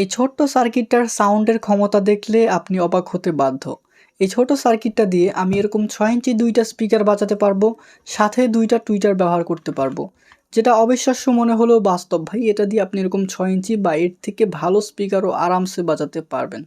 এই ছোট্ট সার্কিটটার সাউন্ডের ক্ষমতা দেখলে আপনি অবাক হতে বাধ্য। এই ছোট সার্কিটটা দিয়ে আমি এরকম 6 ইঞ্চি 2টা স্পিকার বাজাতে পারবো, সাথে 2টা টুইটার ব্যবহার করতে পারবো। যেটা অবিশ্বাস্য মনে হলেও বাস্তব ভাই, এটা দিয়ে আপনি এরকম 6 ইঞ্চি বা এর থেকে ভালো স্পিকারও আরামসে বাজাতে পারবেন।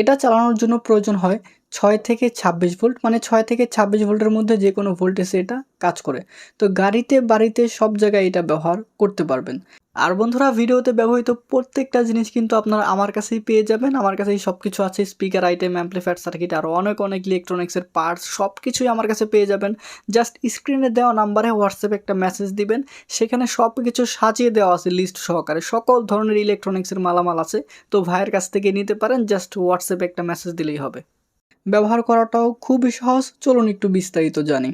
এটা চালানোর জন্য প্রয়োজন হয় 6 থেকে 26 ভোল্ট, মানে 6 থেকে 26 ভোল্টের মধ্যে যে কোনো ভোল্টেজে এটা কাজ করে। তো গাড়িতে বাড়িতে সব জায়গায় এটা ব্যবহার করতে পারবেন। আর বন্ধুরা, ভিডিওতে ব্যবহৃত প্রত্যেকটা জিনিস কিন্তু আপনারা আমার কাছেই পেয়ে যাবেন। আমার কাছেই সব কিছু আছে, স্পিকার আইটেম, অ্যাম্পলিফায়ার সার্কিট, আরও অনেক ইলেকট্রনিক্সের পার্টস সব কিছুই আমার কাছে পেয়ে যাবেন। জাস্ট স্ক্রিনে দেওয়া নাম্বারে হোয়াটসঅ্যাপে একটা মেসেজ দিবেন, সেখানে সব কিছু সাজিয়ে দেওয়া আছে লিস্ট সহকারে, সকল ধরনের ইলেকট্রনিক্সের মালামাল আছে। তো ভাইয়ের কাছ থেকে নিতে পারেন, জাস্ট হোয়াটসঅ্যাপে একটা মেসেজ দিলেই হবে। ব্যবহার করাটাও খুবই সহজ, চলুন একটু বিস্তারিত জানি।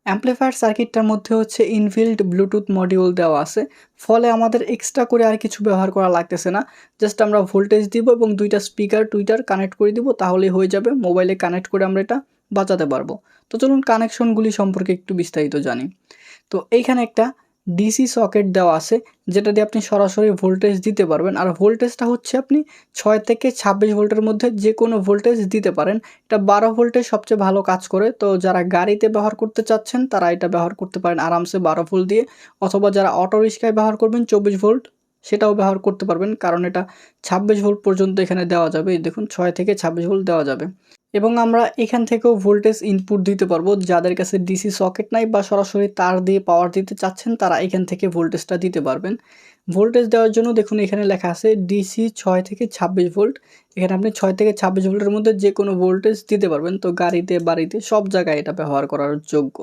অ্যাম্পলিফায়ার সার্কিটটার মধ্যে হচ্ছে ইনবিল্ট ব্লুটুথ মডিউল দেওয়া আছে, ফলে আমাদের এক্সট্রা করে আর কিছু ব্যবহার করা লাগতেছে না। জাস্ট আমরা ভোল্টেজ দিব এবং 2টা স্পিকার টুইটার কানেক্ট করে দিব, তাহলেই হয়ে যাবে। মোবাইলে কানেক্ট করে আমরা এটা বাজাতে পারবো। তো চলুন কানেকশনগুলি সম্পর্কে একটু বিস্তারিত জানি। তো এইখানে একটা ডিসি সকেট দেওয়া আছে, যেটা দিয়ে আপনি সরাসরি ভোল্টেজ দিতে পারবেন। আর ভোল্টেজটা হচ্ছে আপনি 6 থেকে 26 ভোল্টের মধ্যে যে কোনো ভোল্টেজ দিতে পারেন। এটা 12 ভোল্টে সবচেয়ে ভালো কাজ করে। তো যারা গাড়িতে ব্যবহার করতে চাচ্ছেন তারা এটা ব্যবহার করতে পারেন আরামসে 12 ভোল্ট দিয়ে, অথবা যারা অটো রিক্সায় ব্যবহার করবেন 24 ভোল্ট সেটাও ব্যবহার করতে পারবেন, কারণ এটা 26 ভোল্ট পর্যন্ত এখানে দেওয়া যাবে। এই দেখুন 6 থেকে 26 ভোল্ট দেওয়া যাবে। এবং আমরা এখান থেকেও ভোল্টেজ ইনপুট দিতে পারবো। যাদের কাছে ডিসি সকেট নাই বা সরাসরি তার দিয়ে পাওয়ার দিতে চাচ্ছেন, তারা এখান থেকে ভোল্টেজটা দিতে পারবেন। ভোল্টেজ দেওয়ার জন্য দেখুন এখানে লেখা আছে ডিসি 6 থেকে 26 ভোল্ট। এখানে আপনি 6 থেকে 26 ভোল্টের মধ্যে যে কোনো ভোল্টেজ দিতে পারবেন। তো গাড়িতে বাড়িতে সব জায়গায় এটা ব্যবহার করার যোগ্য।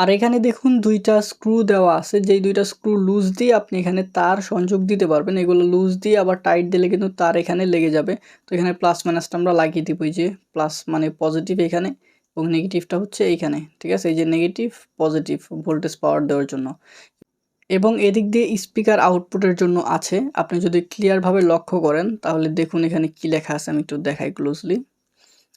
আর এখানে দেখুন 2টা স্ক্রু দেওয়া আছে, যেই 2টা স্ক্রু লুজ দিয়ে আপনি এখানে তার সংযোগ দিতে পারবেন। এগুলো লুজ দিয়ে আবার টাইট দিলে কিন্তু তার এখানে লেগে যাবে। তো এখানে প্লাস মাইনাসটা আমরা লাগিয়ে দিব, এই যে প্লাস মানে পজিটিভ এখানে এবং নেগেটিভটা হচ্ছে এইখানে, ঠিক আছে? এই যে নেগেটিভ পজিটিভ ভোল্টেজ পাওয়ার দেওয়ার জন্য। এবং এদিক দিয়ে স্পিকার আউটপুটের জন্য আছে। আপনি যদি ক্লিয়ারভাবে লক্ষ্য করেন তাহলে দেখুন এখানে কি লেখা আছে, আমি একটু দেখাই ক্লোজলি।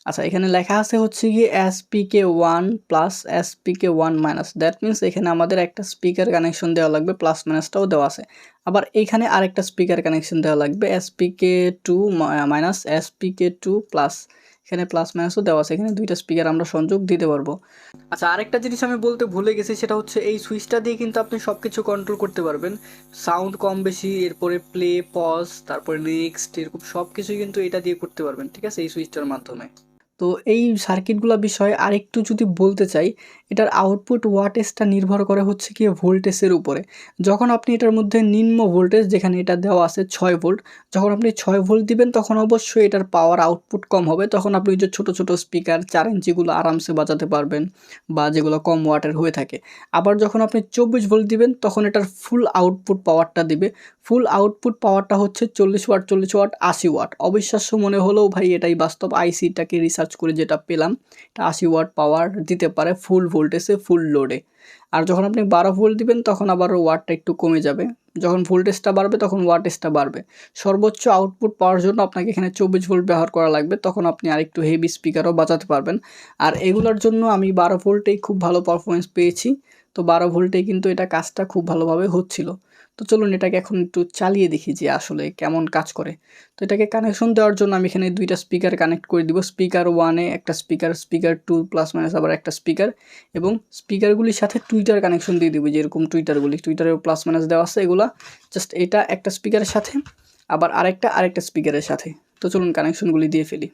আচ্ছা, এখানে লেখা আছে হচ্ছে গিয়ে SPK1 plus SPK1 minus. That means এখানে আমাদের একটা স্পিকার কানেকশন দেওয়া লাগবে, প্লাস মাইনাসটাও দেওয়া আছে। আবার এইখানে আরেকটা স্পিকার কানেকশন দেওয়া লাগবে, SPK2 মাইনাস SPK2 প্লাস। এখানে প্লাস মাইনাসও দেওয়া আছে, এখানে 2টা স্পিকার আমরা সংযোগ দিতে পারবো। আচ্ছা, আরেকটা জিনিস আমি বলতে ভুলে গেছি, সেটা হচ্ছে এই সুইচটা দিয়ে কিন্তু আপনি সব কিছু কন্ট্রোল করতে পারবেন। সাউন্ড কম বেশি, এরপরে প্লে পজ, তারপরে নেক্সট, এরকম সব কিছুই কিন্তু এটা দিয়ে করতে পারবেন, ঠিক আছে, এই সুইচটার মাধ্যমে। তো এই সার্কিটগুলো বিষয়ে আরেকটু যদি বলতে চাই, এটার আউটপুট ওয়াটেজটা নির্ভর করে হচ্ছে কি ভোল্টেজের উপরে। যখন আপনি এটার মধ্যে নিম্ন ভোল্টেজ, যেখানে এটা দেওয়া আছে 6 ভোল্ট, যখন আপনি 6 ভোল্ট দিবেন তখন অবশ্যই এটার পাওয়ার আউটপুট কম হবে। তখন আপনি যে ছোট স্পিকার 4 ইঞ্চিগুলো আরামসে বাজাতে পারবেন, বা যেগুলো কম ওয়াটের হয়ে থাকে। আবার যখন আপনি 24 ভোল্ট দিবেন তখন এটার ফুল আউটপুট পাওয়ারটা দিবে। ফুল আউটপুট পাওয়ারটা হচ্ছে 40 ওয়াট 80 ওয়াট। অবিশ্বাস্য মনে হলেও ভাই এটাই বাস্তব। আইসিটাকে রিসার্চ করে যেটা পেলাম, এটা 80 ওয়াট পাওয়ার দিতে পারে ফুল ভোল্টেজে, ফুল লোডে। আর যখন আপনি 12 ভোল্ট দিবেন তখন আবার ওয়াটটা একটু কমে যাবে। যখন ভোল্টেজটা বাড়বে তখন ওয়াটেজটা বাড়বে। সর্বোচ্চ আউটপুট পাওয়ার জন্য আপনাকে এখানে 24 ভোল্ট ব্যবহার করা লাগবে, তখন আপনি আরেকটু হেভি স্পিকারও বাজাতে পারবেন। আর এগুলোর জন্য আমি 12 ভোল্টেই খুব ভালো পারফরমেন্স পেয়েছি। তো 12 ভোল্টেই কিন্তু এটা কাজটা খুব ভালোভাবে হচ্ছিল। তো চলুন এটাকে এখন একটু চালিয়ে দেখি যে আসলে কেমন কাজ করে। তো এটাকে কানেকশন দেওয়ার জন্য আমি এখানে 2টা স্পিকার কানেক্ট করে দিব। স্পিকার 1-এ একটা স্পিকার, স্পিকার 2 প্লাস মাইনাস আবার একটা স্পিকার, এবং স্পিকারগুলির সাথে টুইটার কানেকশন দিয়ে দিব। যেরকম টুইটারেও প্লাস মাইনাস দেওয়া আছে, এগুলা জাস্ট এটা একটা স্পিকারের সাথে, আবার আরেকটা স্পিকারের সাথে। তো চলুন কানেকশনগুলি দিয়ে ফেলি।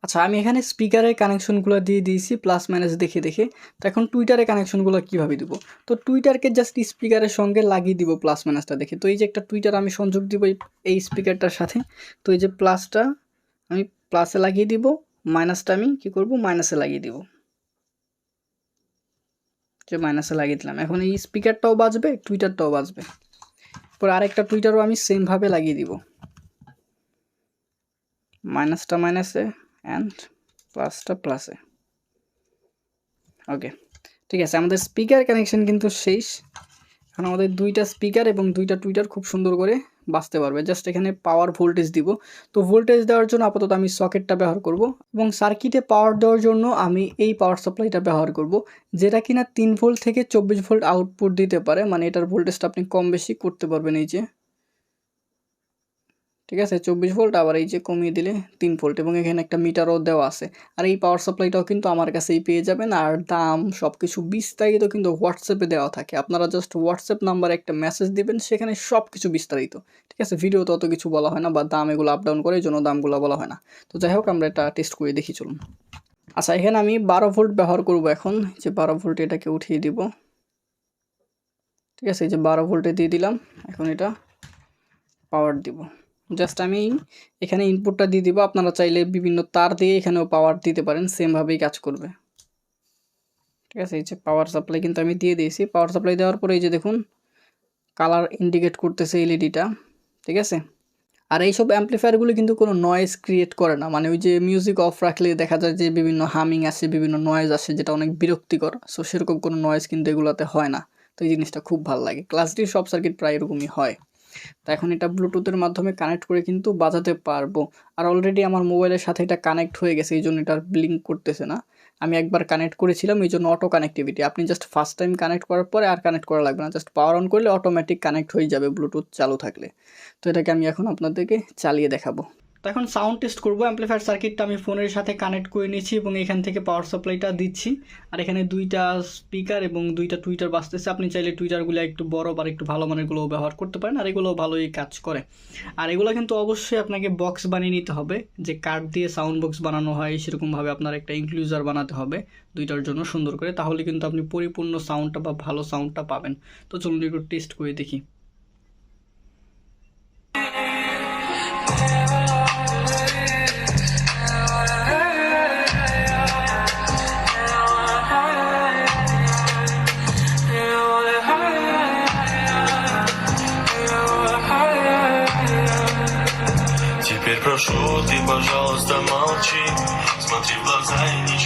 আচ্ছা, আমি এখানে স্পিকারের কানেকশনগুলো দিয়ে দিয়েছি প্লাস মাইনাস দেখে। তো এখন টুইটারের কানেকশনগুলো কীভাবে দিব? তো টুইটারকে জাস্ট স্পিকারের সঙ্গে লাগিয়ে দিব প্লাস মাইনাসটা দেখে। তো এই যে একটা টুইটার আমি সংযোগ দিব এই স্পিকারটার সাথে। তো এই যে প্লাসটা আমি প্লাসে লাগিয়ে দিব, মাইনাসটা আমি কী করব, মাইনাসে লাগিয়ে দিব। যে মাইনাসে লাগিয়ে দিলাম, এখন এই স্পিকারটাও বাজবে, টুইটারটাও বাজবে। পরে আরেকটা টুইটারও আমি সেমভাবে লাগিয়ে দিব, মাইনাসটা মাইনাসে অ্যান্ড প্লাসটা প্লাসে। ওকে, ঠিক আছে, আমাদের স্পিকার কানেকশন কিন্তু শেষ। এখন আমাদের 2টা স্পিকার এবং 2টা টুইটার খুব সুন্দর করে বাঁচতে পারবে। জাস্ট এখানে পাওয়ার ভোল্টেজ দিব। তো ভোল্টেজ দেওয়ার জন্য আপাতত আমি সকেটটা ব্যবহার করব এবং সার্কিটে পাওয়ার দেওয়ার জন্য আমি এই পাওয়ার সাপ্লাইটা ব্যবহার করব, যেটা কিনা 3 ভোল্ট থেকে 24 ভোল্ট আউটপুট দিতে পারে। মানে এটার ভোল্টেজটা আপনি কম বেশি করতে পারবেন। এই যে, ঠিক আছে, 24 ভোল্ট, আবার এই যে কমিয়ে দিলে 3 ভোল্ট, এবং এখানে একটা মিটারও দেওয়া আছে। আর এই পাওয়ার সাপ্লাইটাও কিন্তু আমার কাছেই পেয়ে যাবেন। আর দাম সব কিছু বিস্তারিত কিন্তু হোয়াটসঅ্যাপে দেওয়া থাকে। আপনারা জাস্ট হোয়াটসঅ্যাপ নাম্বারে একটা মেসেজ দিবেন, সেখানে সব কিছু বিস্তারিত, ঠিক আছে। ভিডিওতে অত কিছু বলা হয় না, বা দাম এগুলো আপ ডাউন করে, এই জন্য দামগুলো বলা হয় না। তো যাই হোক, আমরা এটা টেস্ট করে দেখি, চলুন। আচ্ছা, এখানে আমি 12 ভোল্ট ব্যবহার করব এখন। যে 12 ভোল্ট, এটাকে উঠিয়ে দিব, ঠিক আছে। এই যে 12 ভোল্টে দিয়ে দিলাম। এখন এটা পাওয়ার দিব। জাস্ট আমি এখানে ইনপুটটা দিয়ে দিব। আপনারা চাইলে বিভিন্ন তার দিয়ে এখানেও পাওয়ার দিতে পারেন, সেমভাবেই কাজ করবে, ঠিক আছে। এই যে পাওয়ার সাপ্লাই কিন্তু আমি দিয়ে দিয়েছি। পাওয়ার সাপ্লাই দেওয়ার পরে এই যে দেখুন, কালার ইন্ডিকেট করতেছে এলইডিটা, ঠিক আছে। আর এইসব অ্যাম্পলিফায়ারগুলো কিন্তু কোনো নয়েজ ক্রিয়েট করে না। মানে ওই যে মিউজিক অফ রাখলে দেখা যায় যে বিভিন্ন হামিং আসে, বিভিন্ন নয়েজ আসে, যেটা অনেক বিরক্তিকর। সো সেরকম কোনো নয়েজ কিন্তু এগুলোতে হয় না। তো এই জিনিসটা খুব ভালো লাগে। ক্লাস ডির সব সার্কিট প্রায় এরকমই হয়। তো এখন এটা ব্লুটুথের মাধ্যমে কানেক্ট করে কিন্তু বাজাতে পারবো। আর অলরেডি আমার মোবাইলের সাথে এটা কানেক্ট হয়ে গেছে, এই জন্য এটা ব্লিঙ্ক করতেছে না। আমি একবার কানেক্ট করেছিলাম, এই জন্য অটো কানেক্টিভিটি। আপনি জাস্ট ফার্স্ট টাইম কানেক্ট করার পরে আর কানেক্ট করা লাগবে না, জাস্ট পাওয়ার অন করলে অটোমেটিক কানেক্ট হয়ে যাবে ব্লুটুথ চালু থাকলে। তো এটাকে আমি এখন আপনাদেরকে চালিয়ে দেখাবো। তো এখন সাউন্ড টেস্ট করবো। অ্যাম্পলিফায়ার সার্কিটটা আমি ফোনের সাথে কানেক্ট করে নিয়েছি এবং এখান থেকে পাওয়ার সাপ্লাইটা দিচ্ছি। আর এখানে দুইটা স্পিকার এবং দুইটা টুইটার বাজতেছে। আপনি চাইলে টুইটারগুলো একটু বড় বা একটু ভালো মানেরগুলোও ব্যবহার করতে পারেন, আর এগুলো ভালোই কাজ করে। আর এগুলো কিন্তু অবশ্যই আপনাকে বক্স বানিয়ে নিতে হবে, যে কাঠ দিয়ে সাউন্ড বক্স বানানো হয় সেরকমভাবে আপনার একটা ইনক্লুজার বানাতে হবে দুইটার জন্য সুন্দর করে, তাহলে কিন্তু আপনি পরিপূর্ণ সাউন্ডটা বা ভালো সাউন্ডটা পাবেন। তো চলুন একটু টেস্ট করে দেখি। Теперь прошу, ты, пожалуйста, молчи. Смотри в глаза и ничего.